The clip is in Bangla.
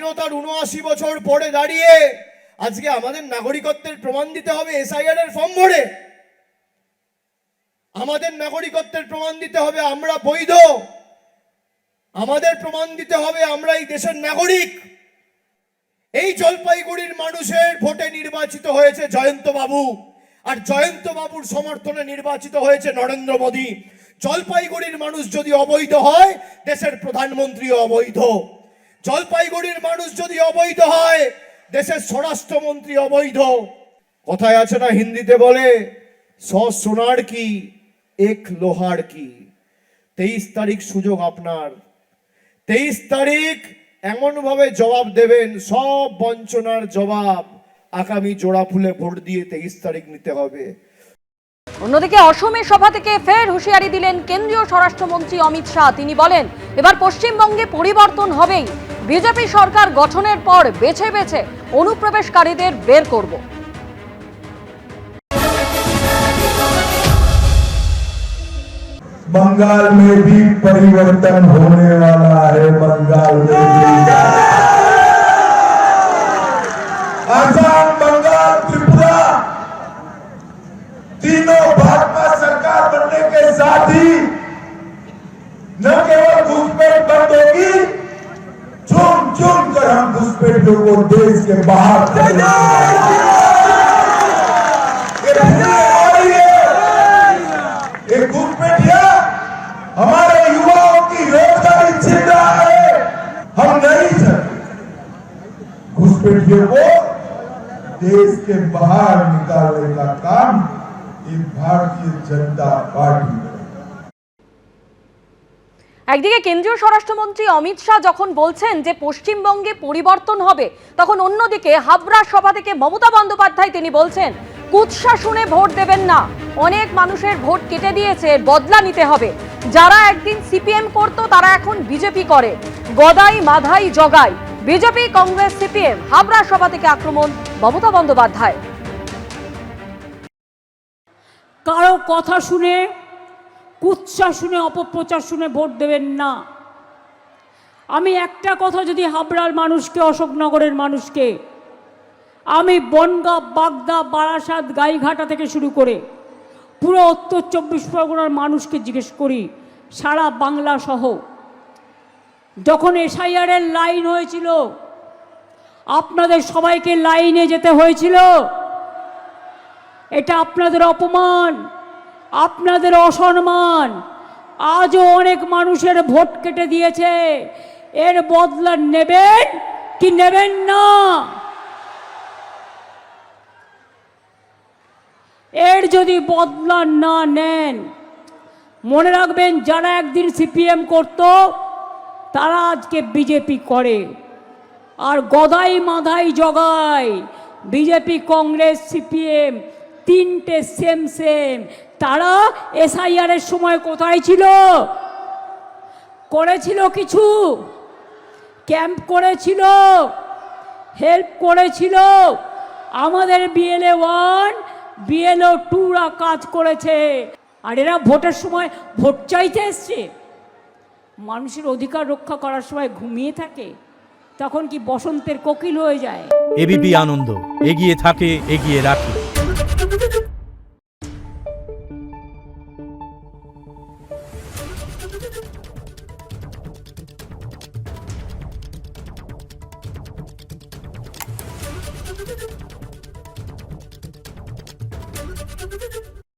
স্বাধীনতার ৭৯ বছর পরে দাঁড়িয়ে আজকে আমাদের নাগরিকত্বের প্রমাণ দিতে হবে এসআইআর এর ফর্ম ভরে? আমাদের নাগরিকত্বের প্রমাণ দিতে হবে আমরা বৈধ, আমাদের প্রমাণ দিতে হবে আমরা এই দেশের নাগরিক। এই জলপাইগুড়ির মানুষের ভোটে নির্বাচিত হয়েছে জয়ন্ত বাবু, আর জয়ন্ত বাবুর সমর্থনে নির্বাচিত হয়েছে নরেন্দ্র মোদী। জলপাইগুড়ির মানুষ যদি অবৈধ হয়, দেশের প্রধানমন্ত্রী অবৈধ। জলপাইগুড়ির মানুষ যদি অবৈধ হয়, দেশের স্বরাষ্ট্রমন্ত্রী অবৈধ। কথায় আছে না, হিন্দিতে বলে 100 সোনার কি এক লোহার কি। 23 তারিখ সুযোগ আপনার। 23 তারিখ এমন ভাবে জবাব দেবেন, সব বঞ্চনার জবাব আগামী জোড়া ফুলে ভোট দিয়ে 23 তারিখ নিতে হবে। অন্যদিকে অসমের সভা থেকে ফের হুঁশিয়ারি দিলেন কেন্দ্রীয় স্বরাষ্ট্রমন্ত্রী অমিত শাহ। তিনি বলেন, এবার পশ্চিমবঙ্গে পরিবর্তন হবেই। বিজেপি সরকার গঠনের পর বেছে বেছে অনুপ্রবেশকারীদের বের করব। बंगाल में भी परिवर्तन होने वाला है। बंगाल में भी आसाम, बंगाल, त्रिपुरा तीनों भाजपा सरकार बनने के साथ ही न केवल घुसपैठ बंद होगी, चुन चुन कर हम घुसपैठियों को देश के बाहर एक घुसपैठिया हमारे युवाओं की रोजगारी छीन रहा है। हम नहीं चाहते घुसपैठियों को देश के बाहर निकालने का काम ये भारतीय जनता पार्टी करेगी। একদিকে কেন্দ্রীয় স্বরাষ্ট্রমন্ত্রী অমিত শাহ যখন বলছেন যে পশ্চিমবঙ্গে পরিবর্তন হবে, তখন অন্যদিকে হাবড়া সভা থেকে মমতা বন্দ্যোপাধ্যায় তিনি বলছেন, কুৎসা শুনে ভোট দেবেন না। অনেক মানুষের ভোট কেটে দিয়েছে, বদলা নিতে হবে। যারা একদিন সিপিএম করতো তারা এখন বিজেপি করে। Gadai Madhai Jagai, BJP Congress CPM. হাবড়া সভা থেকে আক্রমণ মমতা বন্দ্যোপাধ্যায়। কারো কথা শুনে, কুৎসা শুনে, অপপ্রচার শুনে ভোট দেবেন না। আমি একটা কথা যদি হাবড়ার মানুষকে, অশোকনগরের মানুষকে, আমি বনগাঁ, বাগদা, বারাসাত, গাইঘাটা থেকে শুরু করে পুরো উত্তর 24 পরগনার মানুষকে জিজ্ঞেস করি, সারা বাংলা সহ, যখন এসআইআরের লাইন হয়েছিল আপনাদের সবাইকে লাইনে যেতে হয়েছিল। এটা আপনাদের অপমান, আপনাদের অসম্মান। আজও অনেক মানুষের ভোট কেটে দিয়েছে। এর বদলা নেবেন কি নেবেন না? এর যদি বদলা না নেন, মনে রাখবেন যারা একদিন সিপিএম করত তারা আজকে বিজেপি করে। আর গদাই মাধাই জগাই, বিজেপি, কংগ্রেস, সিপিএম তিনটে সেম সেম। তারা এসআইআর এর সময় কোথায় ছিল? করেছিল কিছু? ক্যাম্প করেছিল, হেল্প করেছিল। আমাদের বিএলএ 1, বিএলও 2রা কাজ করেছে। আর এরা ভোটের সময় ভোট চাইতে এসছে। মানুষের অধিকার রক্ষা করার সময় ঘুমিয়ে থাকে, তখন কি বসন্তের কোকিল হয়ে যায়? এবিপি আনন্দ এগিয়ে থাকে, এগিয়ে রাখে।